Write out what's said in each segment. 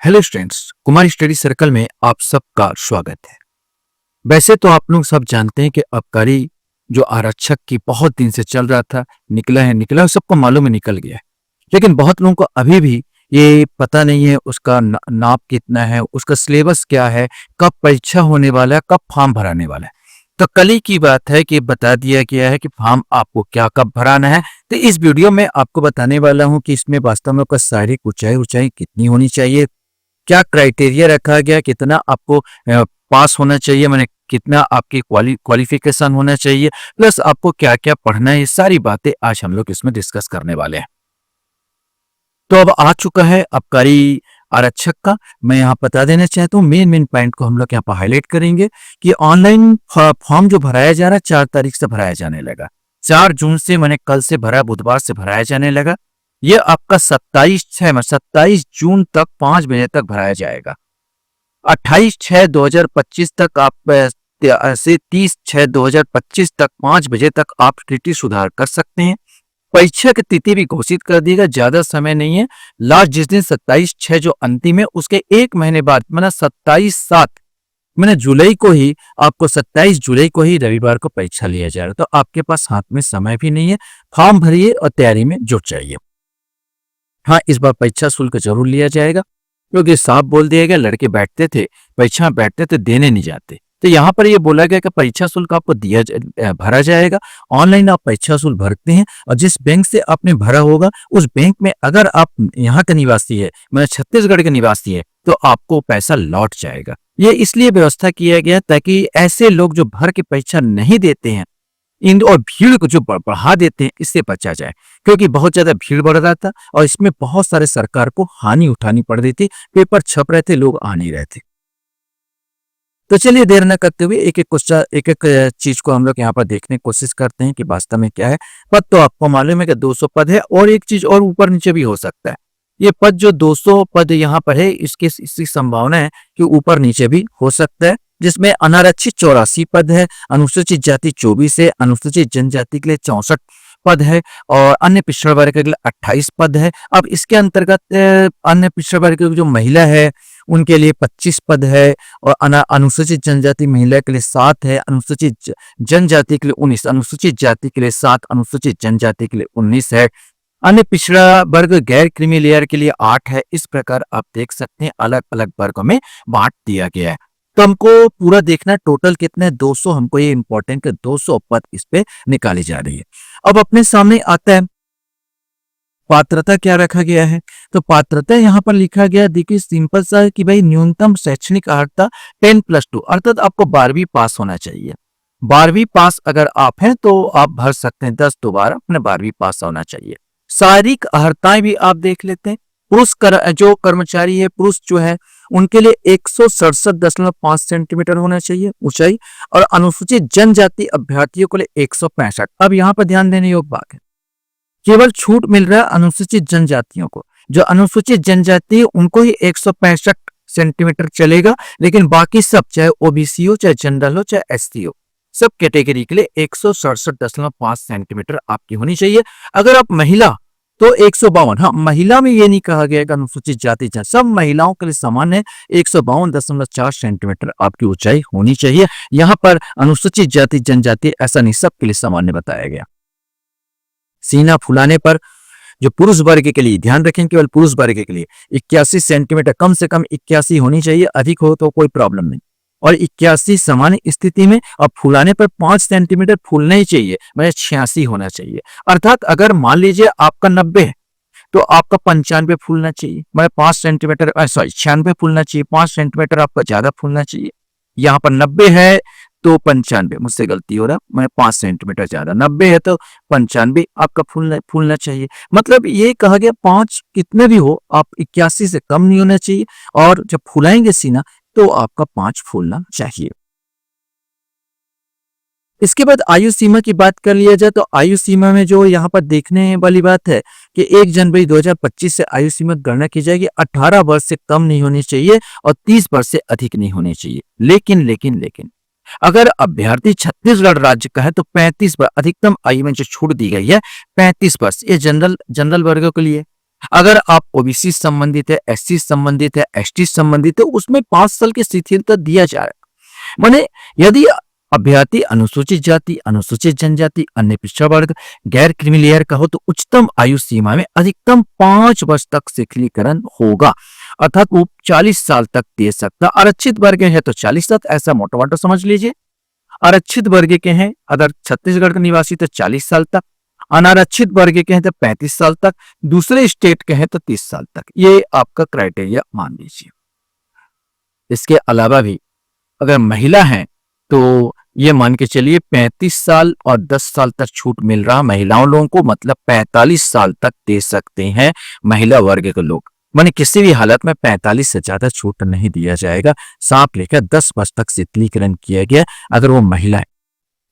Hello students, Kumar study circle में आप सबका स्वागत है। वैसे तो आप लोग सब जानते हैं कि आबकारी जो आरक्षक की बहुत दिन से चल रहा था, निकला है, सबको मालूम है निकल गया है। लेकिन बहुत लोगों को अभी भी ये पता नहीं है उसका नाप कितना है, उसका सिलेबस क्या है, कब परीक्षा होने वाला है, कब फॉर्म भराने वाला है। तो कल ही की बात है कि बता दिया गया है कि फॉर्म आपको क्या कब भराना है। तो इस वीडियो में आपको बताने वाला हूं कि इसमें वास्तव में उसका शारीरिक ऊंचाई कितनी होनी चाहिए, क्या क्राइटेरिया रखा गया, कितना आपको पास होना चाहिए, माने कितना आपकी क्वालिफिकेशन होना चाहिए, प्लस आपको क्या क्या पढ़ना है। ये सारी बातें आज हम लोग इसमें डिस्कस करने वाले हैं। तो अब आ चुका है आबकारी आरक्षक का। मैं यहाँ बता देना चाहता हूँ, मेन पॉइंट को हम लोग यहाँ पर हाईलाइट करेंगे कि ऑनलाइन फॉर्म जो भराया जा रहा है 4 तारीख से भराया जाने लगा। 4 जून से, मैंने कल से भरा, बुधवार से भराया जाने लगा। ये आपका 27 जून तक 5 बजे तक भराया जाएगा। 28/6/2025 तक आप से 30/6/2025 तक 5 बजे तक आप स्थिति सुधार कर सकते हैं। परीक्षा की तिथि भी घोषित कर देगा, ज्यादा समय नहीं है। लास्ट जिस दिन 27/6 जो अंतिम है, उसके एक महीने बाद मतलब 27/7 मैंने जुलाई को ही, आपको 27 जुलाई को ही रविवार को परीक्षा लिया जा रहा है। तो आपके पास हाथ में समय भी नहीं है, फॉर्म भरिए और तैयारी में जुट जाइए। हाँ, इस बार परीक्षा शुल्क जरूर लिया जाएगा, क्योंकि साफ बोल दिया गया, लड़के बैठते थे परीक्षा बैठते थे, देने नहीं जाते। तो यहाँ पर ये बोला गया कि परीक्षा शुल्क आपको भरा जाएगा। ऑनलाइन आप परीक्षा शुल्क भरते हैं और जिस बैंक से आपने भरा होगा उस बैंक में अगर आप यहाँ का निवासी है, मतलब छत्तीसगढ़ के निवासी है, तो आपको पैसा लौट जाएगा। ये इसलिए व्यवस्था किया गया ताकि ऐसे लोग जो भर के परीक्षा नहीं देते हैं इन और भीड़ को जो बढ़ा देते हैं, इससे बचा जाए, क्योंकि बहुत ज्यादा भीड़ बढ़ रहा था और इसमें बहुत सारे सरकार को हानि उठानी पड़ रही थी। पेपर छप रहे थे, लोग आ नहीं रहे थे। तो चलिए देर न करते हुए एक एक चीज को हम लोग यहाँ पर देखने की कोशिश करते हैं कि वास्तव में क्या है। पद तो आपको मालूम है कि 200 पद है, और एक चीज और ऊपर नीचे भी हो सकता है। ये पद जो 200 पद यहाँ पर है, इसकी संभावना है कि ऊपर नीचे भी हो सकता है, जिसमें अनारक्षित 84 पद है, अनुसूचित जाति 24 है, अनुसूचित जनजाति के लिए 64 पद है, और अन्य पिछड़ा वर्ग के लिए 28 पद है। अब इसके अंतर्गत अन्य पिछड़ा वर्ग की जो महिला है उनके लिए 25 पद है, और अनुसूचित जनजाति महिला के लिए 7 है, अनुसूचित जनजाति के लिए 19, अनुसूचित जाति के लिए 7, अनुसूचित जनजाति के लिए 19 है, अन्य पिछड़ा वर्ग गैर क्रीमी लेयर के लिए 8 है। इस प्रकार आप देख सकते हैं अलग अलग वर्गों में बांट दिया गया है। तो हमको पूरा देखना, टोटल कितने 200, हमको ये इंपॉर्टेंट कि 200 पद इस पे निकाली जा रही है। अब अपने सामने आता है पात्रता क्या रखा गया है। तो पात्रता यहाँ पर लिखा गया, देखिए सिंपल सा है कि भाई न्यूनतम शैक्षणिक अर्हता 10+2, अर्थात आपको 12वीं पास होना चाहिए। 12वीं पास अगर आप हैं तो आप भर सकते हैं, 10 दोबारा अपने 12वीं पास होना चाहिए। शारीरिक अर्हताएं भी आप देख लेते हैं। जो कर्मचारी है, पुरुष जो है, उनके लिए 167.5 सेंटीमीटर होना चाहिए ऊंचाई, और अनुसूचित जनजाति अभ्यर्थियों के लिए 165। अब यहाँ पर ध्यान देने योग्य बात है, केवल छूट मिल रहा है अनुसूचित जनजातियों को। जो अनुसूचित जनजाति है उनको ही 165 सेंटीमीटर चलेगा, लेकिन बाकी सब, चाहे ओबीसी हो, चाहे जनरल हो, चाहे एससी हो, सब कैटेगरी के लिए 167.5 सेंटीमीटर आपकी होनी चाहिए। अगर आप महिला तो 152। हाँ, महिला में ये नहीं कहा गया कि अनुसूचित जाति, सब महिलाओं के लिए समान है। 152.4 सेंटीमीटर आपकी ऊंचाई होनी चाहिए। यहाँ पर अनुसूचित जाति जनजाति ऐसा नहीं, सबके लिए सामान्य बताया गया। सीना फुलाने पर जो पुरुष वर्ग के लिए, ध्यान रखें केवल पुरुष वर्ग के लिए 81 सेंटीमीटर, कम से कम 81 होनी चाहिए, अधिक हो तो कोई प्रॉब्लम नहीं। और 81 सामान्य स्थिति में, और फुलाने पर 5 सेंटीमीटर फूलना ही चाहिए, मतलब 86 होना चाहिए। अर्थात अगर मान लीजिए आपका 90 है तो आपका 95 फूलना चाहिए, मतलब 5 सेंटीमीटर, सॉरी 96 फूलना चाहिए, 5 सेंटीमीटर आपका ज्यादा फूलना चाहिए। यहाँ पर 90 है तो 95, मुझसे गलती हो रहा, मैं 5 सेंटीमीटर ज्यादा, 90 है तो 95 आपका फूलना चाहिए। मतलब ये कहा गया 5 कितने भी हो, आप 81 से कम नहीं होना चाहिए, और जब फुलाएंगे सीना तो आपका 5 फूलना चाहिए। इसके बाद आयु सीमा की बात कर लिया जाए, तो आयु सीमा में जो यहाँ पर देखने वाली बात है कि 1 जनवरी 2025 से आयु सीमा गणना की जाएगी। 18 वर्ष से कम नहीं होनी चाहिए और 30 वर्ष से अधिक नहीं होनी चाहिए। लेकिन अगर अभ्यर्थी छत्तीसगढ़ राज्य का है तो 35 वर्ष, अधिकतम आयु में जो छूट दी गई है 35 वर्ष, ये जनरल वर्गों के लिए। अगर आप ओबीसी संबंधित है, एससी संबंधित है, एसटी संबंधित है, उसमें 5 साल की शिथिलता दिया जा रहा है। माने यदि अभ्यर्थी अनुसूचित जाति, अनुसूचित जनजाति, अन्य पिछड़ा वर्ग, गैर क्रीमी लेयर का हो तो उच्चतम आयु सीमा में अधिकतम 5 वर्ष तक शिथिलीकरण होगा, अर्थात वो 40 साल तक दे सकता। आरक्षित वर्ग है तो 40 तक, ऐसा मोटा मोटा समझ लीजिए। आरक्षित वर्ग के हैं अगर छत्तीसगढ़ के निवासी तो 40 साल तक, अनारक्षित वर्ग के हैं तो 35 साल तक, दूसरे स्टेट के हैं तो 30 साल तक। ये आपका क्राइटेरिया मान लीजिए। इसके अलावा भी अगर महिला है तो ये मान के चलिए 35 साल और 10 साल तक छूट मिल रहा महिलाओं लोगों को, मतलब 45 साल तक दे सकते हैं महिला वर्ग के लोग। माने किसी भी हालत में 45 से ज्यादा छूट नहीं दिया जाएगा। साफ लेकर 10 वर्ष तक शिथिलीकरण किया गया अगर वो महिला है।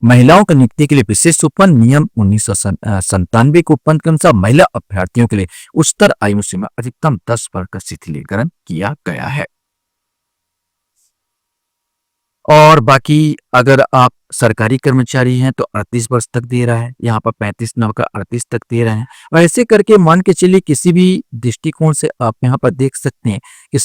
महिलाओं की नियुक्ति के लिए विशेष उपबंध नियम 1997 के उपबंध के अनुसार महिला अभ्यर्थियों के लिए उच्चतर आयु सीमा अधिकतम 10 वर्ष का शिथिलीकरण किया गया है। और बाकी अगर आप सरकारी कर्मचारी हैं तो 38 वर्ष तक दे रहा है, यहाँ पर 35 न होकर 38 तक दे रहे हैं। और ऐसे करके मान के चलिए किसी भी दृष्टिकोण से आप यहाँ पर देख सकते हैं कि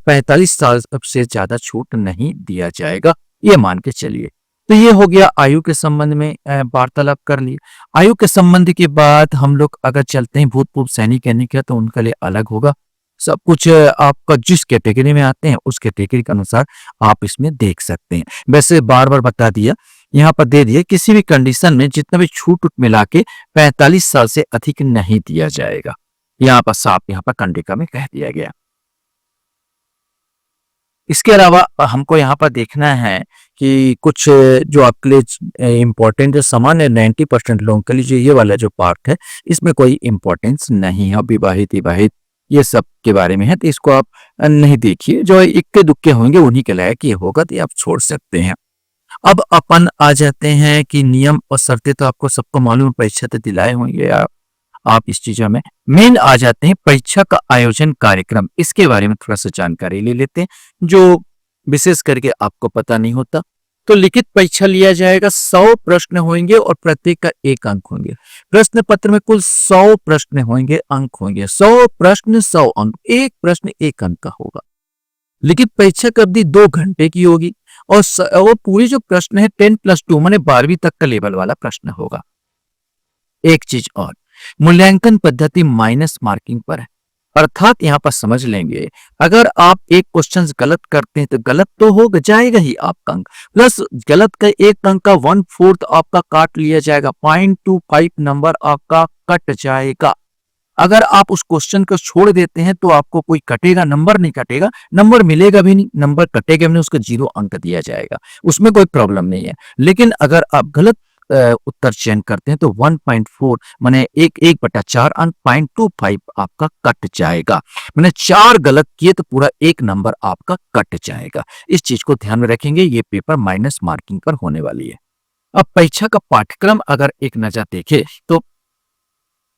45 साल से ज्यादा छूट नहीं दिया जाएगा, ये मान के चलिए। तो ये हो गया आयु के संबंध में वार्तालाप कर लिए। आयु के संबंध के बाद हम लोग अगर चलते हैं भूतपूर्व सैनिक का तो उनके लिए अलग होगा। सब कुछ आपका जिस कैटेगरी में आते हैं उस कैटेगरी के अनुसार आप इसमें देख सकते हैं। वैसे बार बार बता दिया, यहाँ पर दे दिया किसी भी कंडीशन में जितना भी छूट मिला के 45 साल से अधिक नहीं दिया जाएगा। यहाँ पर साफ यहाँ पर कंडिका में कह दिया गया। इसके अलावा हमको यहाँ पर देखना है कि कुछ जो आपके लिए इम्पोर्टेंट जो सामान्य 90% लोगों के लिए जो ये वाला जो पार्ट है इसमें कोई इम्पोर्टेंस नहीं है। विवाहित विवाहित ये सब के बारे में है तो इसको आप नहीं देखिए। जो इक्के दुक्के होंगे उन्हीं के लायक ये होगा तो आप छोड़ सकते हैं। अब अपन आ जाते हैं कि नियम और शर्तें तो आपको सबको मालूम, परीक्षा तो दिलाए होंगे आप इस चीजों में। मेन आ जाते हैं परीक्षा का आयोजन कार्यक्रम, इसके बारे में थोड़ा सा जानकारी ले लेते हैं जो विशेष करके आपको पता नहीं होता। तो लिखित परीक्षा लिया जाएगा, 100 प्रश्न होंगे और प्रत्येक का 1 अंक होंगे। प्रश्न पत्र में कुल 100 प्रश्न होंगे, अंक होंगे 100 प्रश्न 100 अंक, एक प्रश्न 1 अंक का होगा। लिखित परीक्षा की अवधि 2 घंटे की होगी और पूरी जो प्रश्न है 10+2 माने 12वीं तक का लेवल वाला प्रश्न होगा। एक चीज और, मूल्यांकन पद्धति माइनस मार्किंग पर है, अर्थात यहाँ पर समझ लेंगे अगर आप एक क्वेश्चन गलत करते हैं तो गलत तो हो जाएगा ही आपका अंक, प्लस गलत का 1 अंक का 1/4 आपका काट लिया जाएगा, 0.25 नंबर आपका कट जाएगा। अगर आप उस क्वेश्चन को छोड़ देते हैं तो आपको कोई कटेगा, नंबर नहीं कटेगा, नंबर मिलेगा भी नहीं, नंबर कटेगा भी नहीं, उसको 0 अंक दिया जाएगा, उसमें कोई प्रॉब्लम नहीं है। लेकिन अगर आप गलत उत्तर चयन करते हैं तो 1.4 माने 1/4 अंक 0.25 आपका कट जाएगा। मैंने 4 गलत किए तो पूरा 1 नंबर आपका कट जाएगा। इस चीज को ध्यान में रखेंगे, ये पेपर माइनस मार्किंग पर होने वाली है। अब परीक्षा का पाठ्यक्रम अगर एक नजर देखे तो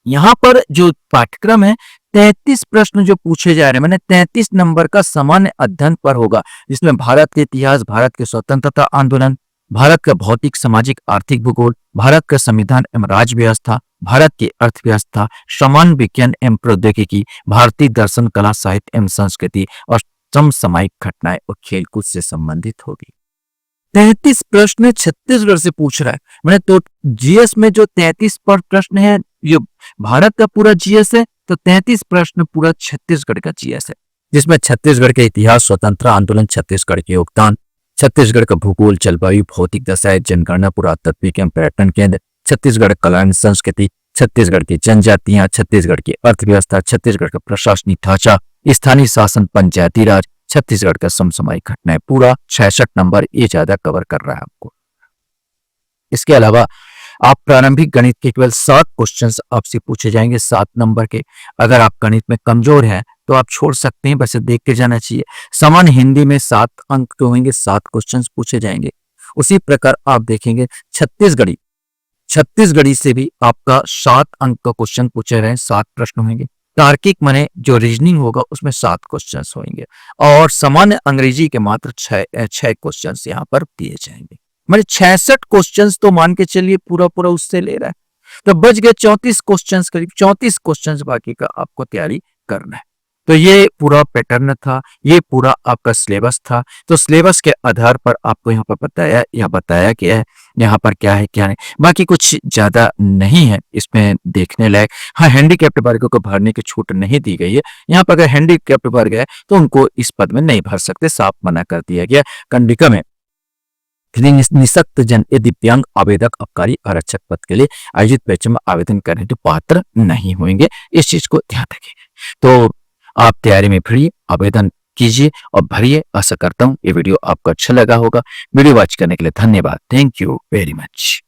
यहाँ पर जो पाठ्यक्रम है 33 प्रश्न जो पूछे जा रहे हैं, मैंने 33 नंबर का सामान्य अध्ययन पर होगा, जिसमें भारत के इतिहास, भारत के स्वतंत्रता आंदोलन, भारत का भौतिक सामाजिक आर्थिक भूगोल, भारत का संविधान एवं राज्य व्यवस्था, भारत की अर्थव्यवस्था, सामान्य विज्ञान एवं प्रौद्योगिकी, भारतीय दर्शन, कला, साहित्य एवं संस्कृति और समसामयिक घटनाएं और खेलकूद से संबंधित होगी। 33 प्रश्न छत्तीसगढ़ से पूछ रहा है। मैंने तो जीएस में जो 33 पर प्रश्न है ये भारत का पूरा जीएस है, तो 33 प्रश्न पूरा छत्तीसगढ़ का जीएस है, जिसमें छत्तीसगढ़ के इतिहास, स्वतंत्रता आंदोलन, छत्तीसगढ़ के योगदान, छत्तीसगढ़ का भूगोल, जलवायु, भौतिक दशाएं, जनगणना, पुरातत्विक एवं पर्यटन केंद्र, छत्तीसगढ़ कला एवं संस्कृति, छत्तीसगढ़ की जनजातियां, छत्तीसगढ़ की अर्थव्यवस्था, छत्तीसगढ़ का प्रशासनिक ढांचा, स्थानीय शासन, पंचायती राज, छत्तीसगढ़ का समसामयिक घटनाएं, पूरा 66 नंबर ये ज्यादा कवर कर रहा है आपको। इसके अलावा आप प्रारंभिक गणित के केवल 7 क्वेश्चंस आपसे पूछे जाएंगे, 7 नंबर के। अगर आप गणित में कमजोर हैं तो आप छोड़ सकते हैं, वैसे देख के जाना चाहिए। सामान्य हिंदी में 7 अंक के होंगे, 7 क्वेश्चंस पूछे जाएंगे। उसी प्रकार आप देखेंगे छत्तीसगढ़ी से भी आपका 7 अंक का क्वेश्चन पूछे रहे, 7 प्रश्न होंगे। तार्किक माने जो रीजनिंग होगा उसमें 7 क्वेश्चंस होंगे और सामान्य अंग्रेजी के मात्र 6 क्वेश्चंस यहाँ पर दिए जाएंगे। मतलब 66 क्वेश्चंस तो मान के चलिए पूरा उससे ले रहा है। तो बच गए 34 क्वेश्चंस, करीब 34 क्वेश्चंस बाकी का आपको तैयारी करना है। तो ये पूरा पैटर्न था, ये पूरा आपका सिलेबस था। तो सिलेबस के आधार पर आपको यहाँ पर बताया गया है यहाँ पर क्या है क्या नहीं, बाकी कुछ ज्यादा नहीं है इसमें देखने लायक। हाँ, हैंडीकैप्ड वर्गों को भरने की छूट नहीं दी गई है। यहाँ पर अगर हैंडीकैप्ड वर्ग है तो उनको इस पद में नहीं भर सकते, साफ मना कर दिया गया। कंडिका में निःशक्त जन या दिव्यांग आवेदक आबकारी आरक्षक पद के लिए आयोजित परीक्षा में आवेदन करने के पात्र नहीं होंगे, इस चीज को ध्यान रखिए। तो आप तैयारी में फिरिए, आवेदन कीजिए और भरिए। आशा करता हूँ ये वीडियो आपको अच्छा लगा होगा। वीडियो वॉच करने के लिए धन्यवाद। Thank you very much.